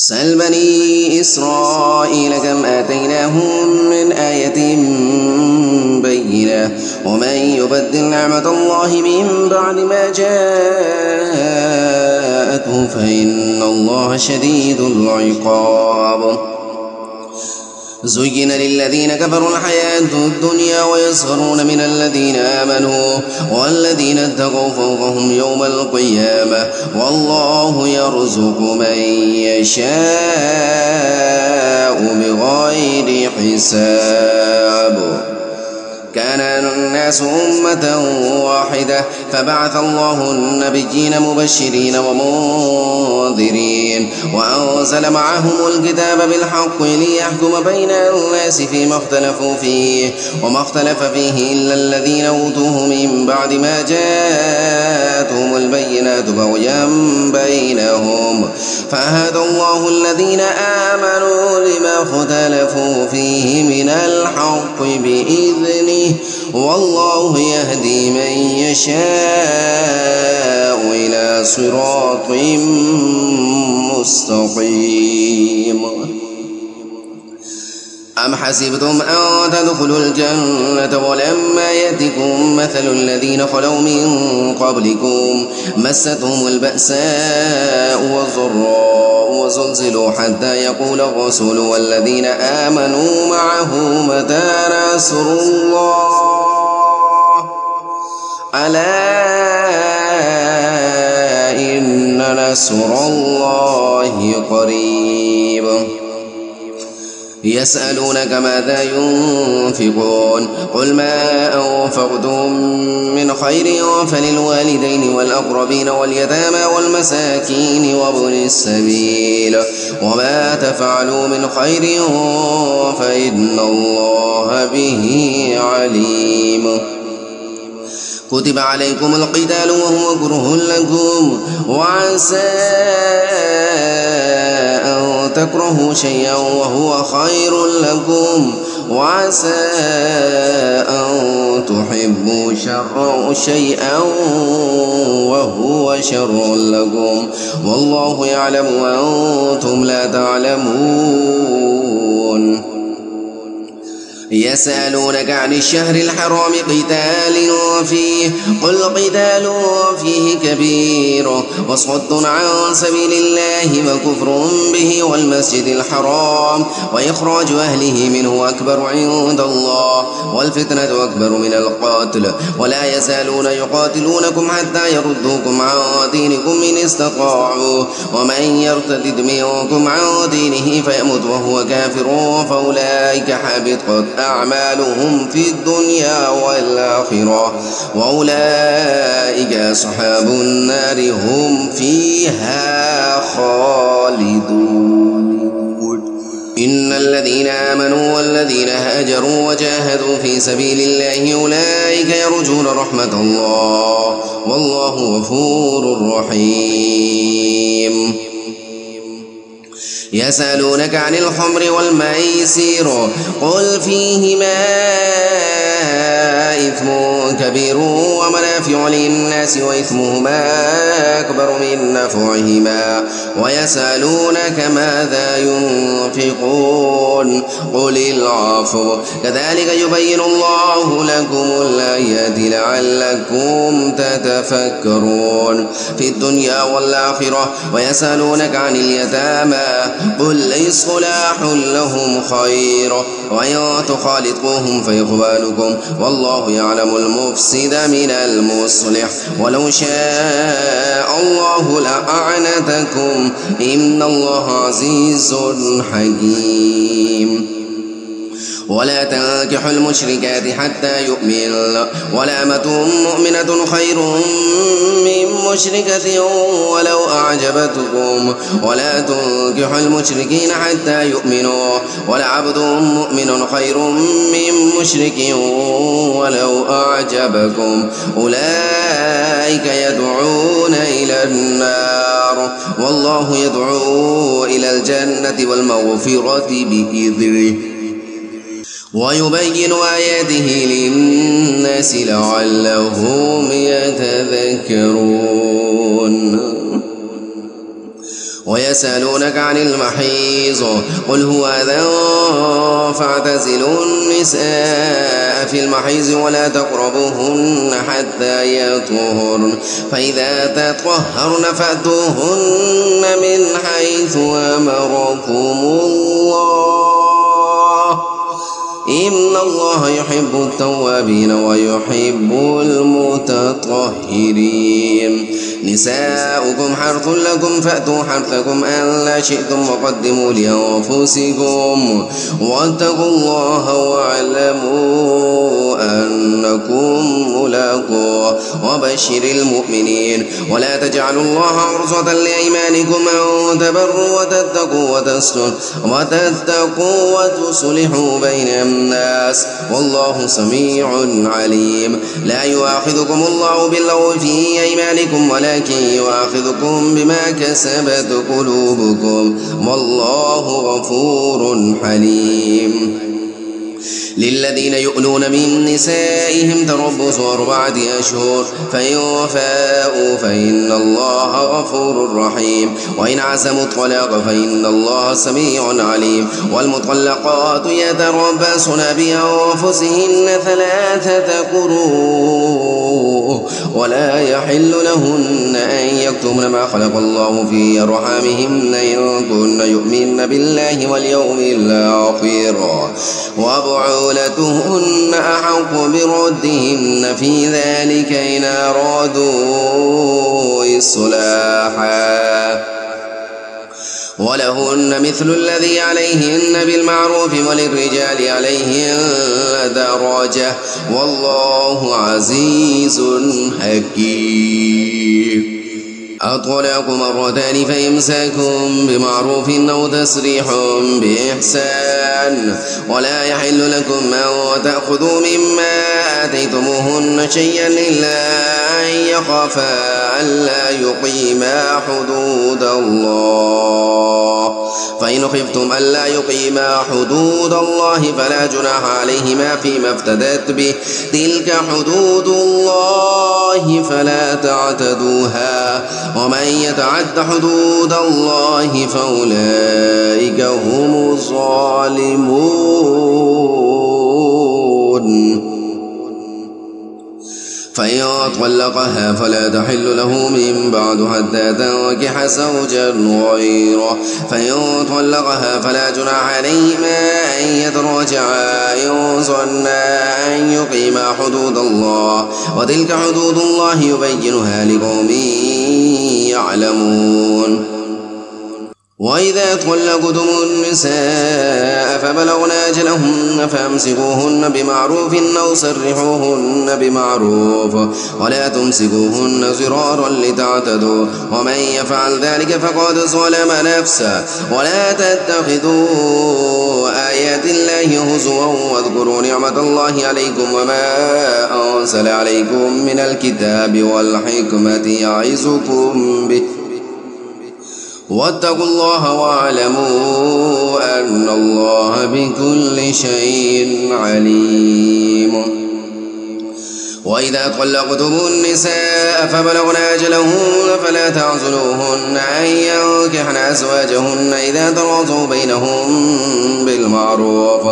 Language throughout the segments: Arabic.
سل بني إسرائيل كم آتيناهم من آية بينة ومن يبدل نعمة الله من بعد ما جاءته فإن الله شديد العقاب. زين للذين كفروا الحياة الدنيا ويسخرون من الذين آمنوا والذين اتقوا فوقهم يوم القيامة والله يرزق من يشاء بغير حساب. كان الناس أمة واحدة فبعث الله النبيين مبشرين ومنذرين وأنزل معهم الكتاب بالحق ليحكم بين الناس فيما اختلفوا فيه وما اختلف فيه إلا الذين أوتوه من بعد ما جاءتهم البينات بغيا بينهم فهدى الله الذين آمنوا لما اختلفوا فيه من الحق بإذنه والله يهدي من يشاء إلى صراط مستقيم. أم حسبتم أن تدخلوا الجنة ولما يأتكم مثل الذين خلوا من قبلكم مستهم البأساء والضراء وزلزلوا حتى يقول الرسول والذين آمنوا معه متى نصر الله ألا إن نصر الله قريب. يسألونك ماذا ينفقون قل ما أنفقتم من خير فللوالدين والأقربين واليتامى والمساكين وابن السبيل وما تفعلوا من خير فإن الله به عليم. كتب عليكم القتال وهو كره لكم وعسى أن تكرهوا شيئا وهو خير لكم وعسى أن تحبوا شيئا وهو شر لكم والله يعلم وأنتم لا تعلمون. يسألونك عن الشهر الحرام قتال فيه قل قتال فيه كبير وصد عن سبيل الله وكفر به والمسجد الحرام وإخراج أهله منه أكبر عند الله والفتنة أكبر من القتل ولا يزالون يقاتلونكم حتى يردوكم عن دينكم إن استطاعوا ومن يرتد منكم عن دينه فيمت وهو كافر فأولئك حبطت أعمالهم في الدنيا والآخرة وأولئك أصحاب النار هم فيها خالدون. إن الذين آمنوا والذين هاجروا وجاهدوا في سبيل الله أولئك يرجون رحمة الله والله غفور رحيم. يسألونك عن الخمر والميسر قل فيهما إثم كبير ومنافع للناس وإثمهما أكبر من نفعهما ويسألونك ماذا ينفقون قل العفو كذلك يبين الله لكم الآيات لعلكم تتفكرون في الدنيا والآخرة. ويسألونك عن اليتامى قل إصلاح لهم خير وإن تخالطوهم فإخوانكم والله يعلم المفسد من المصلح ولو شاء الله لأعنتكم إن الله عزيز حكيم. ولا تنكحوا المشركات حتى يؤمن ولأمة مؤمنة خير من مشركة ولو أعجبتكم ولا تنكحوا المشركين حتى يؤمنوا ولعبد مؤمن خير من مشرك ولو أعجبكم أولئك يدعون إلى النار والله يدعو إلى الجنة والمغفرة بإذنه ويبين آياته للناس لعلهم يتذكرون. ويسألونك عن المحيض قل هو أذى فاعتزلوا النساء في المحيض ولا تقربوهن حتى يطهرن فإذا تطهرن فأتوهن من حيث أمركم الله إن الله يحب التوابين ويحب المتطهرين. نساؤكم حرث لكم فأتوا حرثكم أن شئتم وقدموا لأنفسكم واتقوا الله واعلموا أنكم ملاقوه وبشر المؤمنين. ولا تجعلوا الله عرضة لأيمانكم أن تبروا وتتقوا وتصلحوا بين الناس والله سميع عليم. لا يؤاخذكم الله باللغو في أيمانكم ولكن يؤاخذكم بما كسبت قلوبكم والله غفور حليم. للذين يؤلون من نسائهم تربص 4 أشهر فإن فاءوا فإن الله غفور رحيم وإن عزموا الطلاق فإن الله سميع عليم. والمطلقات يتربصن بأنفسهن 3 قروء ولا يحل لهن أن يكتمن ما خلق الله في أرحامهن إن كن يؤمن بالله واليوم الآخر وبعولتهن أحق بردهن في ذلك إن أرادوا إصلاحا ولهن مثل الذي عليهن بالمعروف وللرجال عليهن درجة والله عزيز حكيم. الطلاق 2 فإمساك بمعروف أو تسريح بإحسان ولا يحل لكم أن تأخذوا مما آتيتموهن شيئا إلا أن يخافا ألا يقيما حدود الله فإن خفتم ألا يقيما حدود الله فلا جناح عليهما فيما افتدت به تلك حدود الله فلا تعتدوها ومن يتعد حدود الله فأولئك هم الظالمون. فإن طلقها فلا تحل له من بعد حتى تنكح زوجا غيره فإن طلقها فلا جناح عليهما أن يتراجعا إن ظنا أن يقيما حدود الله وتلك حدود الله يبينها لقوم يعلمون. وإذا طلقتم النساء فبلغن أجلهن فامسكوهن بمعروف أو سرحوهن بمعروف ولا تمسكوهن ضرارا لتعتدوا ومن يفعل ذلك فقد ظلم نفسه. ولا تتخذوا آيات الله هزوا واذكروا نعمة الله عليكم وما أنزل عليكم من الكتاب والحكمة يعظكم به واتقوا الله واعلموا أن الله بكل شيء عليم. وإذا طلقتم النساء فبلغن أجلهن فلا تعزلوهن أن ينكحن أزواجهن إذا تراضوا بينهم بالمعروف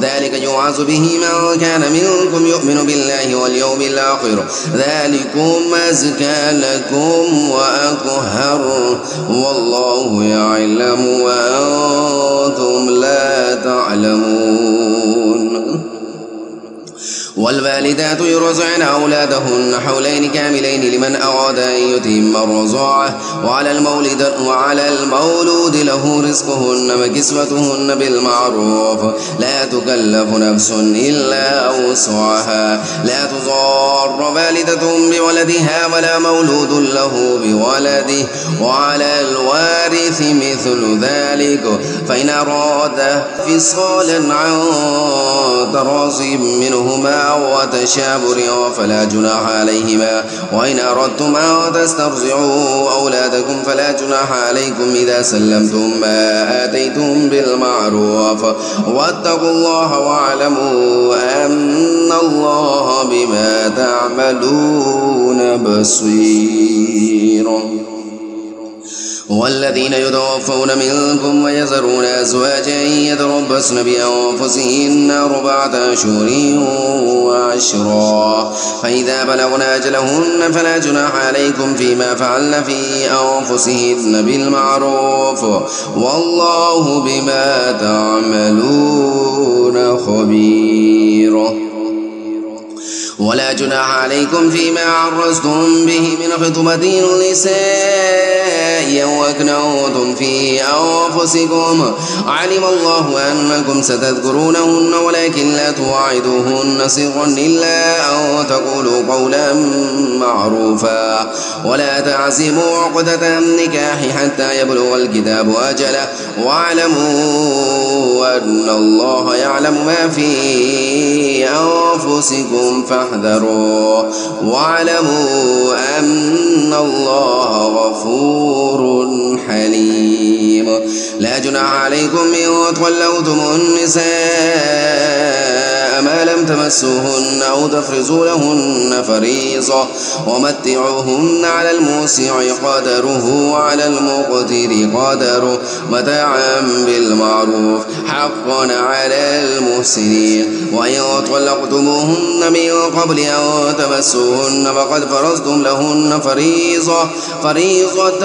ذلك يوعظ به من كان منكم يؤمن بالله واليوم الآخر ذلكم أزكى لكم وأطهر والله يعلم وأنتم لا تعلمون. والوالدات يرضعن أولادهن حولين كاملين لمن أراد أن يتم الرضاعة وعلى المولود له رزقهن وكسوتهن بالمعروف لا تكلف نفس إلا وسعها لا تضار والدة بولدها ولا مولود له بولده وعلى الوارث مثل ذلك فإن أراد فصالا عن تراض منهما وتشابر فلا جناح عليهما. وإن أردتم أن تسترضعوا أولادكم فلا جناح عليكم إذا سلمتم ما آتيتم بالمعروف واتقوا الله واعلموا أن الله بما تعملون بصير. والذين يتوفون منكم ويذرون أزواجا يتربصن بأنفسهن 4 أشهر وعشرا فإذا بلغن أجلهن فلا جناح عليكم فيما فعلن في أنفسهن بالمعروف والله بما تعملون خبير. ولا جناح عليكم فيما عرضتم به من خطبة النساء أو أكننتم في أنفسكم علم الله أنكم ستذكرونهن ولكن لا تواعدوهن سرا إلا أن تقولوا قولا معروفا ولا تعزموا عقدة النكاح حتى يبلغ الكتاب أجله واعلموا أن الله يعلم ما في أنفسكم فاحذروا واعلموا أن الله غفور حليم. لا جناح عليكم إن طلقتم النساء ما لم تمسوهن أو تفرضوا لهن فريضة ومتعوهن على الموسع قدره وعلى المقتر قدره متاعا بالمعروف حقا على المحسنين. وإن طلقتموهن من قبل أن تمسوهن فقد فرضتم لهن فريضة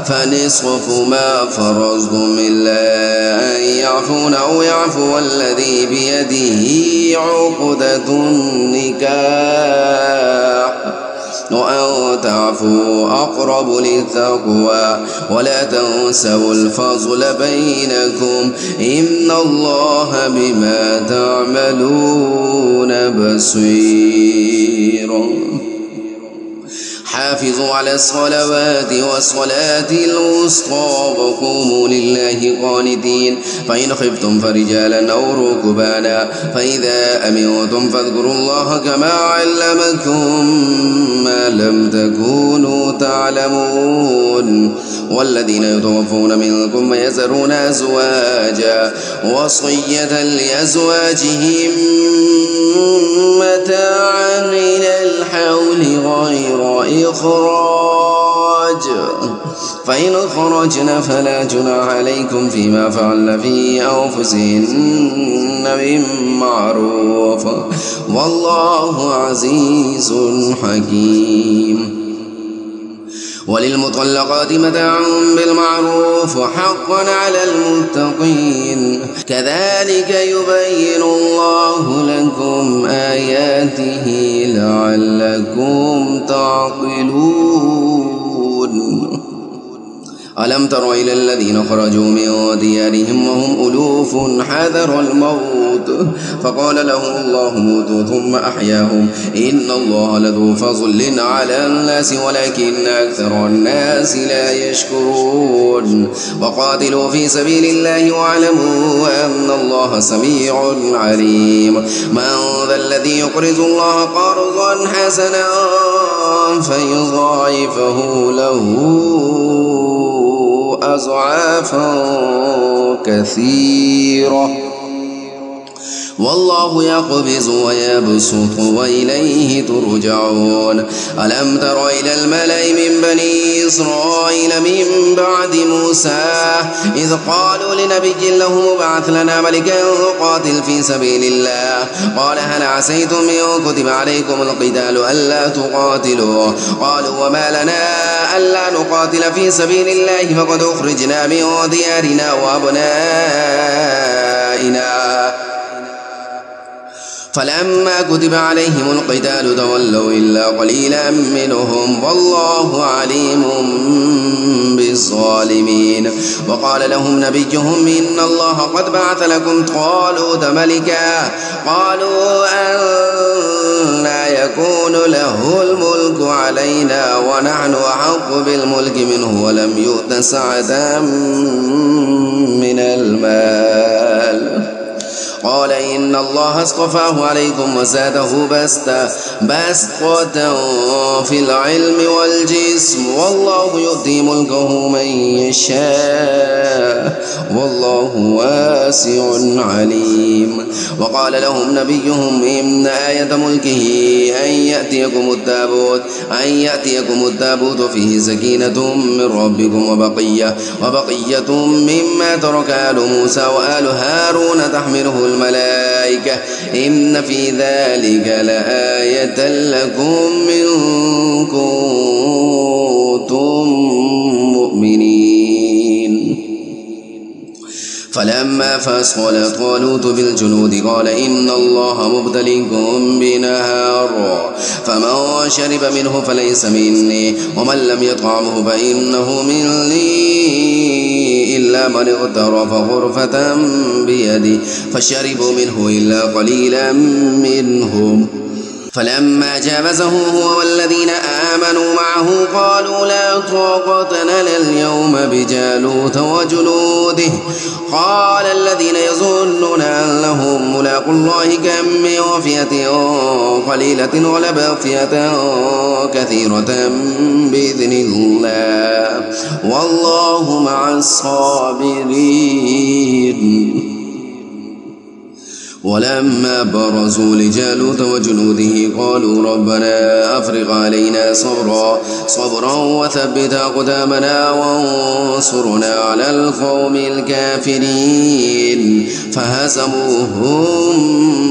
فنصف ما فرضتم إلا أن يعفون أو يعفو الذي بيده عقدة النكاح وأن تعفوا أقرب للتقوى ولا تنسوا الفضل بينكم إن الله بما تعملون بصير. حافظوا على الصلوات والصلاة الوسطى وقوموا لله قانتين فإن خفتم فرجالا أو ركبانا فإذا أمنتم فاذكروا الله كما علمكم ما لم تكونوا تعلمون. والذين يتوفون منكم ويذرون أزواجا وصية لأزواجهم متاعا إلى الحول غير إخراج فإن خرجن فلا جناح عليكم فيما فعلن في أنفسهن بالمعروف والله عزيز حكيم. وللمطلقات متاع بالمعروف حقا على المتقين كذلك يبين الله لكم آياته لعلكم تعقلون. ألم تر إلى الذين خرجوا من ديارهم وهم ألوف حذر الموت فقال لهم الله موتوا ثم أحياهم إن الله لذو فضل على الناس ولكن أكثر الناس لا يشكرون. وقاتلوا في سبيل الله واعلموا أن الله سميع عليم. من ذا الذي يقرض الله قرضا حسنا فيضاعفه له أضعافا كثيرة والله يقبض ويبسط وإليه ترجعون. ألم تر إلى الملأ من بني إسرائيل من بعد موسى إذ قالوا لنبي له ابعث لنا ملكا نقاتل في سبيل الله قال هل عسيتم إن كتب عليكم القتال ألا تقاتلوا قالوا وما لنا ألا نقاتل في سبيل الله فقد أخرجنا من ديارنا وأبنائنا فلما كتب عليهم القتال تولوا إلا قليلا منهم والله عليم بالظالمين. وقال لهم نبيهم إن الله قد بعث لكم طالوت ملكا قالوا أنى يكون له الملك علينا ونحن أحق بالملك منه ولم يؤت سعة من المال قال إن الله اصطفاه عليكم وزاده بسطة في العلم والجسم والله يؤتي ملكه من يشاء والله واسع عليم. وقال لهم نبيهم إن آية ملكه أن يأتيكم التابوت فيه سكينة من ربكم وبقية مما ترك آل موسى وآل هارون تحمله الملائكة إن في ذلك لآية لكم إن كنتم مؤمنين. فلما فصل طالوت بالجنود قال إن الله مبتليكم بنهر فمن شرب منه فليس مني ومن لم يطعمه فإنه مني إلا من اغترف غرفة بيده فشربوا منه إلا قليلا منهم. فلما جاوزه هو والذين آمنوا معه قالوا لا طاقة لنا اليوم بجالوت وجنوده قال الذين يظنون أنهم ملاقو الله كم من فئة قليلة غلبت فئة كثيرة بإذن الله والله مع الصابرين. ولما برزوا لجالوت وجنوده قالوا ربنا أفرغ علينا صبرا وثبت أقدامنا وانصرنا على القوم الكافرين فهزموهم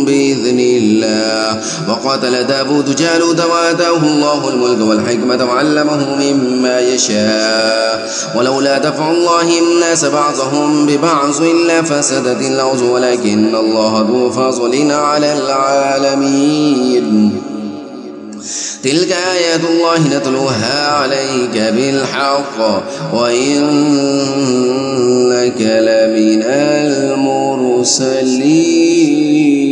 بإذن الله. وقاتل داود جالوت وآتاه الله الملك والحكمة وعلمه مما يشاء ولولا دفع الله الناس بعضهم ببعض إلا فسدت الأرض ولكن الله ذو فضل على العالمين. تلك آيات الله نتلوها عليك بالحق وإنك لمن المرسلين.